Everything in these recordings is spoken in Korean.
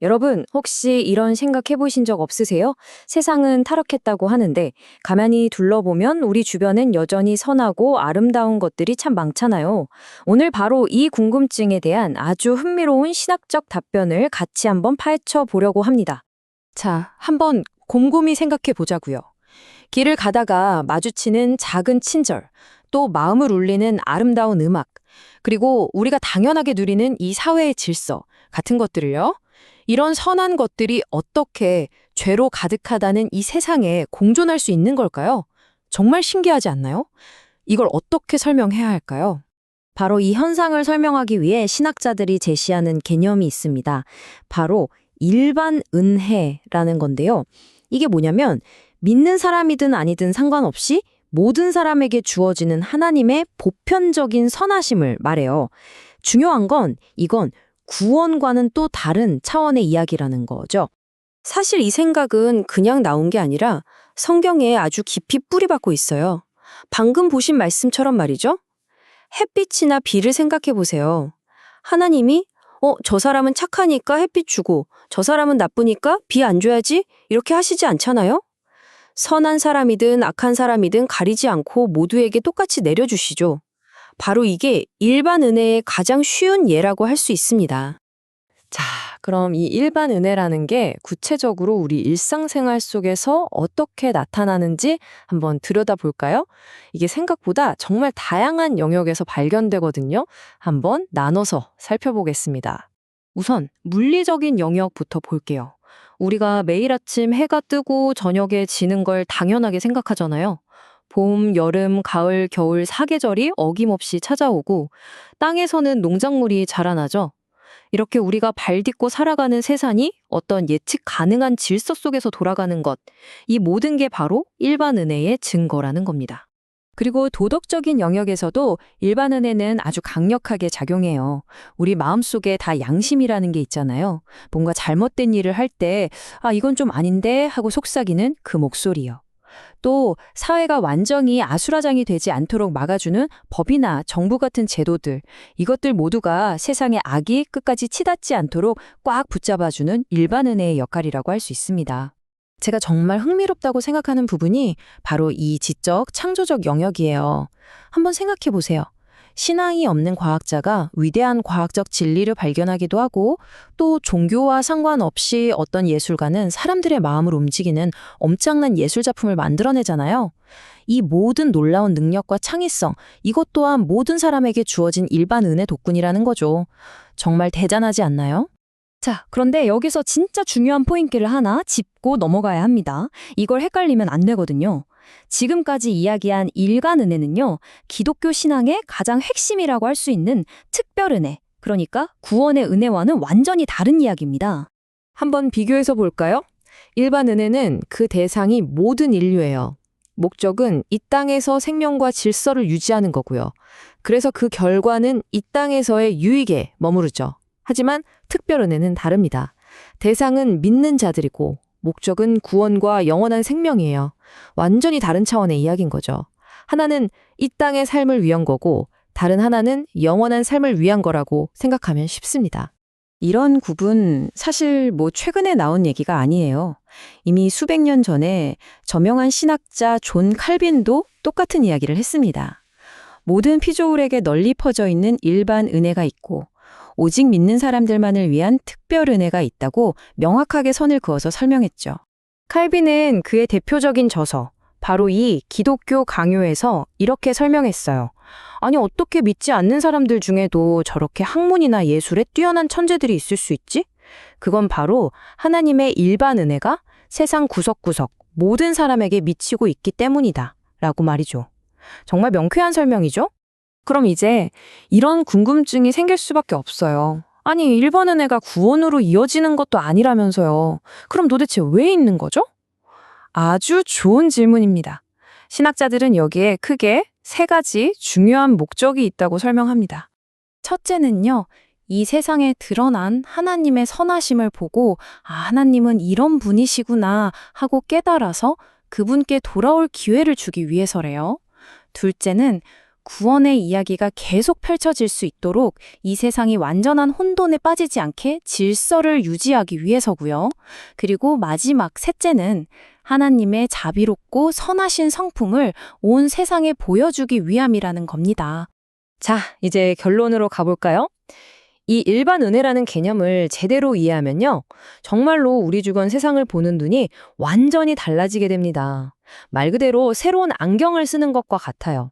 여러분, 혹시 이런 생각해 보신 적 없으세요? 세상은 타락했다고 하는데, 가만히 둘러보면 우리 주변엔 여전히 선하고 아름다운 것들이 참 많잖아요. 오늘 바로 이 궁금증에 대한 아주 흥미로운 신학적 답변을 같이 한번 파헤쳐 보려고 합니다. 자, 한번 곰곰이 생각해 보자고요. 길을 가다가 마주치는 작은 친절, 또 마음을 울리는 아름다운 음악, 그리고 우리가 당연하게 누리는 이 사회의 질서 같은 것들을요. 이런 선한 것들이 어떻게 죄로 가득하다는 이 세상에 공존할 수 있는 걸까요? 정말 신기하지 않나요? 이걸 어떻게 설명해야 할까요? 바로 이 현상을 설명하기 위해 신학자들이 제시하는 개념이 있습니다. 바로 일반 은혜라는 건데요. 이게 뭐냐면 믿는 사람이든 아니든 상관없이 모든 사람에게 주어지는 하나님의 보편적인 선하심을 말해요. 중요한 건 이건 구원과는 또 다른 차원의 이야기라는 거죠. 사실 이 생각은 그냥 나온 게 아니라 성경에 아주 깊이 뿌리박고 있어요. 방금 보신 말씀처럼 말이죠. 햇빛이나 비를 생각해 보세요. 하나님이 저 사람은 착하니까 햇빛 주고 저 사람은 나쁘니까 비 안 줘야지 이렇게 하시지 않잖아요? 선한 사람이든 악한 사람이든 가리지 않고 모두에게 똑같이 내려주시죠. 바로 이게 일반 은혜의 가장 쉬운 예라고 할 수 있습니다. 자, 그럼 이 일반 은혜라는 게 구체적으로 우리 일상생활 속에서 어떻게 나타나는지 한번 들여다볼까요? 이게 생각보다 정말 다양한 영역에서 발견되거든요. 한번 나눠서 살펴보겠습니다. 우선 물리적인 영역부터 볼게요. 우리가 매일 아침 해가 뜨고 저녁에 지는 걸 당연하게 생각하잖아요. 봄, 여름, 가을, 겨울 사계절이 어김없이 찾아오고 땅에서는 농작물이 자라나죠. 이렇게 우리가 발 딛고 살아가는 세상이 어떤 예측 가능한 질서 속에서 돌아가는 것, 이 모든 게 바로 일반 은혜의 증거라는 겁니다. 그리고 도덕적인 영역에서도 일반 은혜는 아주 강력하게 작용해요. 우리 마음속에 다 양심이라는 게 있잖아요. 뭔가 잘못된 일을 할 때, 이건 좀 아닌데 하고 속삭이는 그 목소리요. 또 사회가 완전히 아수라장이 되지 않도록 막아주는 법이나 정부 같은 제도들, 이것들 모두가 세상의 악이 끝까지 치닫지 않도록 꽉 붙잡아주는 일반 은혜의 역할이라고 할 수 있습니다. 제가 정말 흥미롭다고 생각하는 부분이 바로 이 지적, 창조적 영역이에요. 한번 생각해 보세요. 신앙이 없는 과학자가 위대한 과학적 진리를 발견하기도 하고 또 종교와 상관없이 어떤 예술가는 사람들의 마음을 움직이는 엄청난 예술 작품을 만들어내잖아요. 이 모든 놀라운 능력과 창의성, 이것 또한 모든 사람에게 주어진 일반 은혜 덕분이라는 거죠. 정말 대단하지 않나요? 자, 그런데 여기서 진짜 중요한 포인트를 하나 짚고 넘어가야 합니다. 이걸 헷갈리면 안 되거든요. 지금까지 이야기한 일간 은혜는요, 기독교 신앙의 가장 핵심이라고 할 수 있는 특별 은혜, 그러니까 구원의 은혜와는 완전히 다른 이야기입니다. 한번 비교해서 볼까요? 일반 은혜는 그 대상이 모든 인류예요. 목적은 이 땅에서 생명과 질서를 유지하는 거고요. 그래서 그 결과는 이 땅에서의 유익에 머무르죠. 하지만 특별 은혜는 다릅니다. 대상은 믿는 자들이고 목적은 구원과 영원한 생명이에요. 완전히 다른 차원의 이야기인 거죠. 하나는 이 땅의 삶을 위한 거고 다른 하나는 영원한 삶을 위한 거라고 생각하면 쉽습니다. 이런 구분 사실 최근에 나온 얘기가 아니에요. 이미 수백 년 전에 저명한 신학자 존 칼빈도 똑같은 이야기를 했습니다. 모든 피조물에게 널리 퍼져 있는 일반 은혜가 있고 오직 믿는 사람들만을 위한 특별 은혜가 있다고 명확하게 선을 그어서 설명했죠. 칼빈은 그의 대표적인 저서, 바로 이 기독교 강요에서 이렇게 설명했어요. 아니, 어떻게 믿지 않는 사람들 중에도 저렇게 학문이나 예술에 뛰어난 천재들이 있을 수 있지? 그건 바로 하나님의 일반 은혜가 세상 구석구석 모든 사람에게 미치고 있기 때문이다. 라고 말이죠. 정말 명쾌한 설명이죠? 그럼 이제 이런 궁금증이 생길 수밖에 없어요. 아니, 일반 은혜가 구원으로 이어지는 것도 아니라면서요. 그럼 도대체 왜 있는 거죠? 아주 좋은 질문입니다. 신학자들은 여기에 크게 세 가지 중요한 목적이 있다고 설명합니다. 첫째는요, 이 세상에 드러난 하나님의 선하심을 보고 하나님은 이런 분이시구나 하고 깨달아서 그분께 돌아올 기회를 주기 위해서래요. 둘째는 구원의 이야기가 계속 펼쳐질 수 있도록 이 세상이 완전한 혼돈에 빠지지 않게 질서를 유지하기 위해서고요. 그리고 마지막 셋째는 하나님의 자비롭고 선하신 성품을 온 세상에 보여주기 위함이라는 겁니다. 자, 이제 결론으로 가볼까요? 이 일반 은혜라는 개념을 제대로 이해하면요. 정말로 우리 주변 세상을 보는 눈이 완전히 달라지게 됩니다. 말 그대로 새로운 안경을 쓰는 것과 같아요.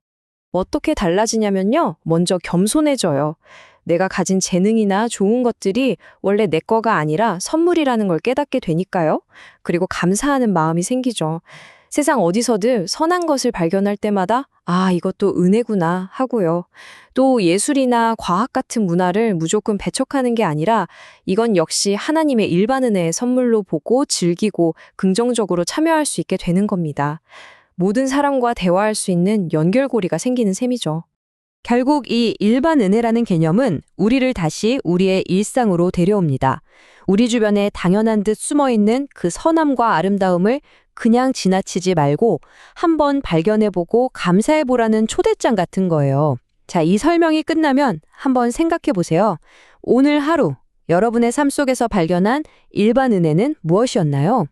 어떻게 달라지냐면요. 먼저 겸손해져요. 내가 가진 재능이나 좋은 것들이 원래 내 거가 아니라 선물이라는 걸 깨닫게 되니까요. 그리고 감사하는 마음이 생기죠. 세상 어디서든 선한 것을 발견할 때마다 아, 이것도 은혜구나 하고요. 또 예술이나 과학 같은 문화를 무조건 배척하는 게 아니라 이건 역시 하나님의 일반 은혜의 선물로 보고 즐기고 긍정적으로 참여할 수 있게 되는 겁니다. 모든 사람과 대화할 수 있는 연결고리가 생기는 셈이죠. 결국 이 일반 은혜라는 개념은 우리를 다시 우리의 일상으로 데려옵니다. 우리 주변에 당연한 듯 숨어있는 그 선함과 아름다움을 그냥 지나치지 말고 한번 발견해보고 감사해보라는 초대장 같은 거예요. 자, 이 설명이 끝나면 한번 생각해보세요. 오늘 하루 여러분의 삶 속에서 발견한 일반 은혜는 무엇이었나요?